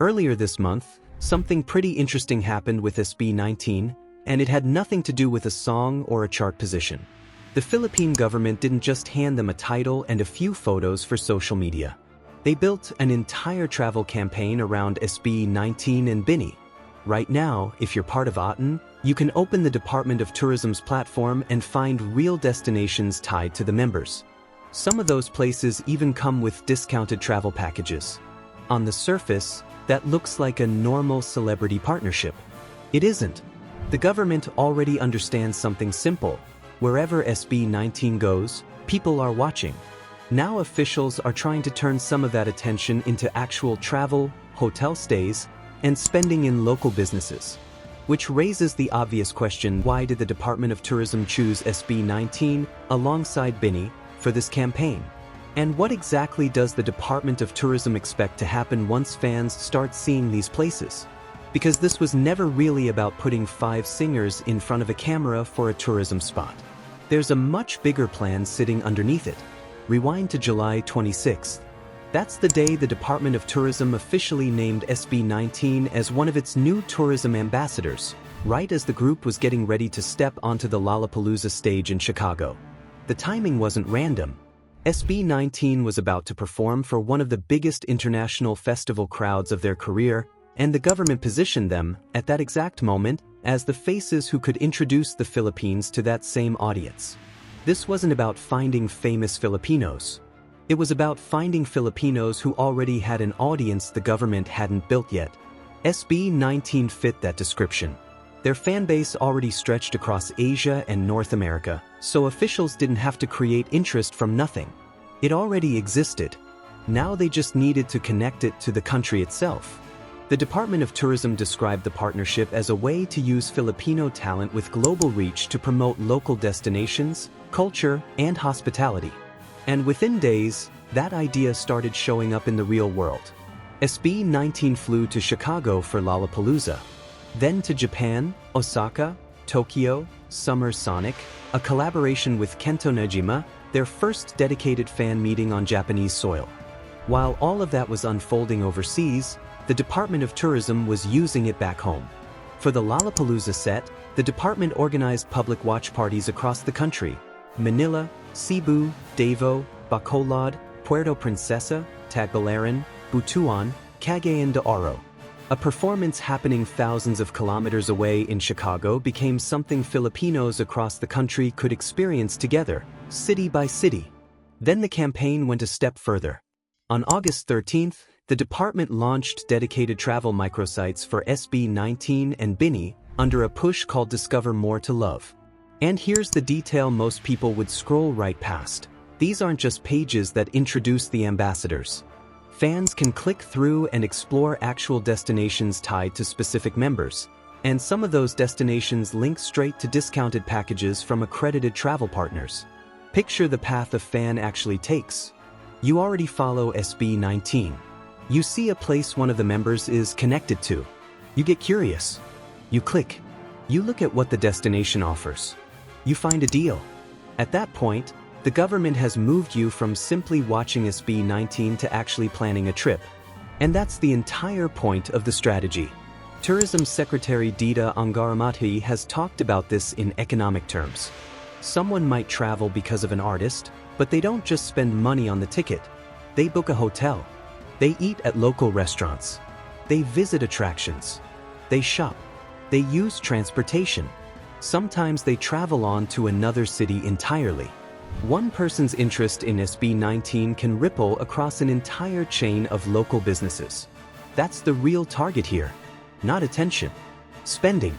Earlier this month, something pretty interesting happened with SB19, and it had nothing to do with a song or a chart position. The Philippine government didn't just hand them a title and a few photos for social media. They built an entire travel campaign around SB19 and BINI. Right now, if you're part of ATN, you can open the Department of Tourism's platform and find real destinations tied to the members. Some of those places even come with discounted travel packages. On the surface, that looks like a normal celebrity partnership. It isn't. The government already understands something simple. Wherever SB19 goes, people are watching. Now officials are trying to turn some of that attention into actual travel, hotel stays, and spending in local businesses. Which raises the obvious question, why did the Department of Tourism choose SB19 alongside BINI for this campaign? And what exactly does the Department of Tourism expect to happen once fans start seeing these places? Because this was never really about putting 5 singers in front of a camera for a tourism spot. There's a much bigger plan sitting underneath it. Rewind to July 26th. That's the day the Department of Tourism officially named SB19 as one of its new tourism ambassadors, right as the group was getting ready to step onto the Lollapalooza stage in Chicago. The timing wasn't random. SB19 was about to perform for one of the biggest international festival crowds of their career, and the government positioned them, at that exact moment, as the faces who could introduce the Philippines to that same audience. This wasn't about finding famous Filipinos. It was about finding Filipinos who already had an audience the government hadn't built yet. SB19 fit that description. Their fan base already stretched across Asia and North America, so officials didn't have to create interest from nothing. It already existed. Now they just needed to connect it to the country itself. The Department of Tourism described the partnership as a way to use Filipino talent with global reach to promote local destinations, culture, and hospitality. And within days, that idea started showing up in the real world. SB19 flew to Chicago for Lollapalooza, then to Japan, Osaka, Tokyo, Summer Sonic, a collaboration with Kento Nejima, their first dedicated fan meeting on Japanese soil. While all of that was unfolding overseas, the Department of Tourism was using it back home. For the Lollapalooza set, the department organized public watch parties across the country: Manila, Cebu, Davao, Bacolod, Puerto Princesa, Tagbilaran, Butuan, Cagayan de Oro. A performance happening thousands of kilometers away in Chicago became something Filipinos across the country could experience together, city by city. Then the campaign went a step further. On August 13th, the department launched dedicated travel microsites for SB19 and BINI under a push called Discover More to Love. And here's the detail most people would scroll right past. These aren't just pages that introduce the ambassadors. Fans can click through and explore actual destinations tied to specific members, and some of those destinations link straight to discounted packages from accredited travel partners. Picture the path a fan actually takes. You already follow SB19. You see a place one of the members is connected to. You get curious. You click. You look at what the destination offers. You find a deal. At that point, the government has moved you from simply watching SB19 to actually planning a trip. And that's the entire point of the strategy. Tourism Secretary Dita Angaramati has talked about this in economic terms. Someone might travel because of an artist, but they don't just spend money on the ticket. They book a hotel. They eat at local restaurants. They visit attractions. They shop. They use transportation. Sometimes they travel on to another city entirely. One person's interest in SB19 can ripple across an entire chain of local businesses. That's the real target here. Not attention. Spending.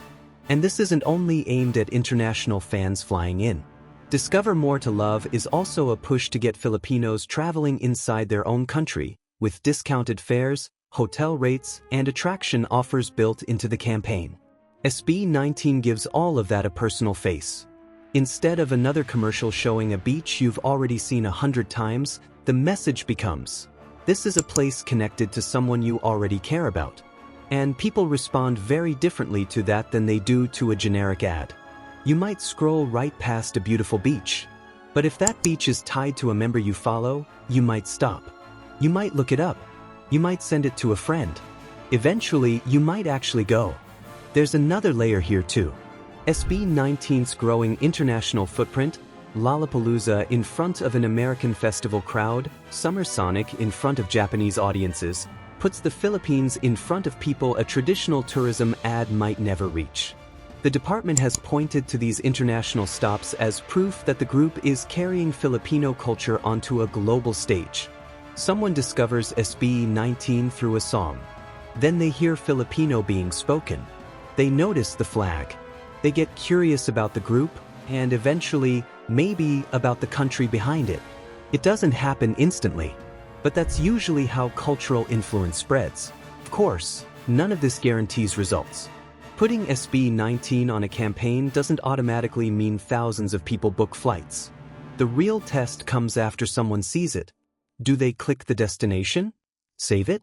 And this isn't only aimed at international fans flying in. Discover More to Love is also a push to get Filipinos traveling inside their own country, with discounted fares, hotel rates, and attraction offers built into the campaign. SB19 gives all of that a personal face. Instead of another commercial showing a beach you've already seen 100 times, the message becomes, this is a place connected to someone you already care about. And people respond very differently to that than they do to a generic ad. You might scroll right past a beautiful beach. But if that beach is tied to a member you follow, you might stop. You might look it up. You might send it to a friend. Eventually, you might actually go. There's another layer here too. SB19's growing international footprint, Lollapalooza in front of an American festival crowd, Summer Sonic in front of Japanese audiences, puts the Philippines in front of people a traditional tourism ad might never reach. The department has pointed to these international stops as proof that the group is carrying Filipino culture onto a global stage. Someone discovers SB19 through a song. Then they hear Filipino being spoken. They notice the flag. They get curious about the group, and eventually, maybe about the country behind it. It doesn't happen instantly, but that's usually how cultural influence spreads. Of course, none of this guarantees results. Putting SB19 on a campaign doesn't automatically mean thousands of people book flights. The real test comes after someone sees it. Do they click the destination? Save it?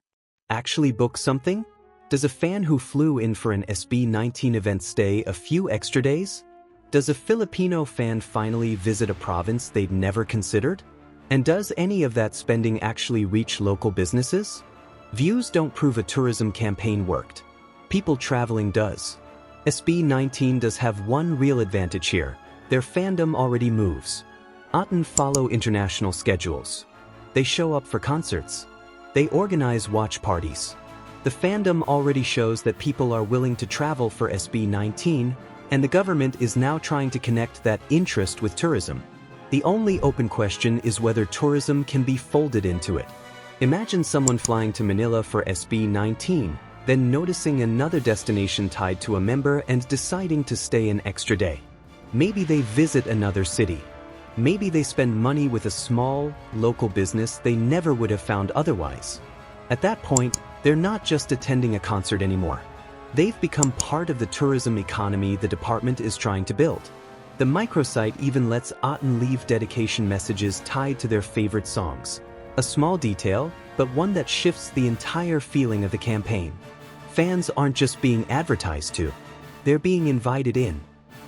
Actually book something? Does a fan who flew in for an SB19 event stay a few extra days? Does a Filipino fan finally visit a province they'd never considered? And does any of that spending actually reach local businesses? Views don't prove a tourism campaign worked. People traveling does. SB19 does have one real advantage here. Their fandom already moves. Often follow international schedules. They show up for concerts. They organize watch parties. The fandom already shows that people are willing to travel for SB19, and the government is now trying to connect that interest with tourism. The only open question is whether tourism can be folded into it. Imagine someone flying to Manila for SB19, then noticing another destination tied to a member and deciding to stay an extra day. Maybe they visit another city. Maybe they spend money with a small, local business they never would have found otherwise. At that point, they're not just attending a concert anymore. They've become part of the tourism economy the department is trying to build. The microsite even lets Otten leave dedication messages tied to their favorite songs. A small detail, but one that shifts the entire feeling of the campaign. Fans aren't just being advertised to, they're being invited in.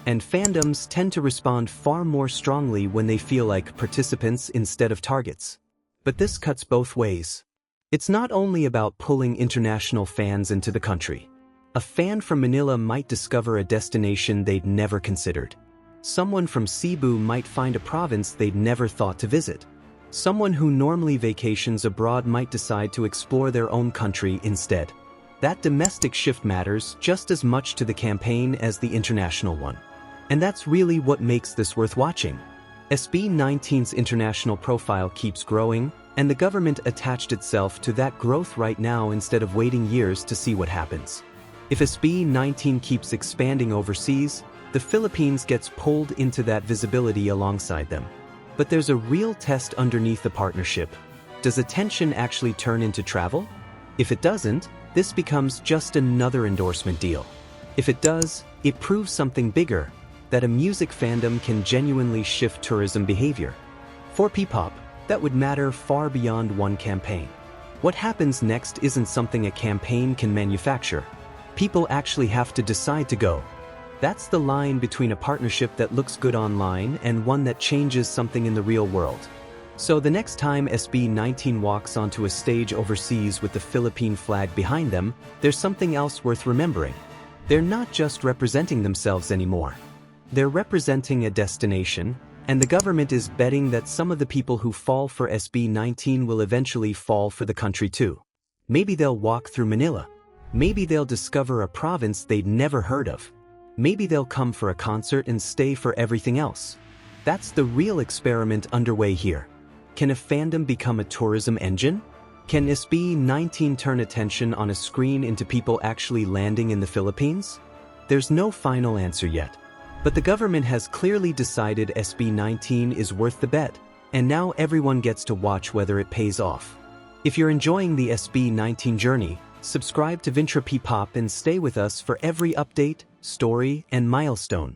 And fandoms tend to respond far more strongly when they feel like participants instead of targets. But this cuts both ways. It's not only about pulling international fans into the country. A fan from Manila might discover a destination they'd never considered. Someone from Cebu might find a province they'd never thought to visit. Someone who normally vacations abroad might decide to explore their own country instead. That domestic shift matters just as much to the campaign as the international one. And that's really what makes this worth watching. SB19's international profile keeps growing, and the government attached itself to that growth right now instead of waiting years to see what happens. If SB19 keeps expanding overseas, the Philippines gets pulled into that visibility alongside them. But there's a real test underneath the partnership. Does attention actually turn into travel? If it doesn't, this becomes just another endorsement deal. If it does, it proves something bigger, that a music fandom can genuinely shift tourism behavior. For PPOP, that would matter far beyond one campaign. What happens next isn't something a campaign can manufacture. People actually have to decide to go. That's the line between a partnership that looks good online and one that changes something in the real world. So the next time SB19 walks onto a stage overseas with the Philippine flag behind them, there's something else worth remembering. They're not just representing themselves anymore. They're representing a destination, and the government is betting that some of the people who fall for SB19 will eventually fall for the country too. Maybe they'll walk through Manila. Maybe they'll discover a province they'd never heard of. Maybe they'll come for a concert and stay for everything else. That's the real experiment underway here. Can a fandom become a tourism engine? Can SB19 turn attention on a screen into people actually landing in the Philippines? There's no final answer yet. But the government has clearly decided SB19 is worth the bet, and now everyone gets to watch whether it pays off. If you're enjoying the SB19 journey, subscribe to Vyntra PPOP and stay with us for every update, story, and milestone.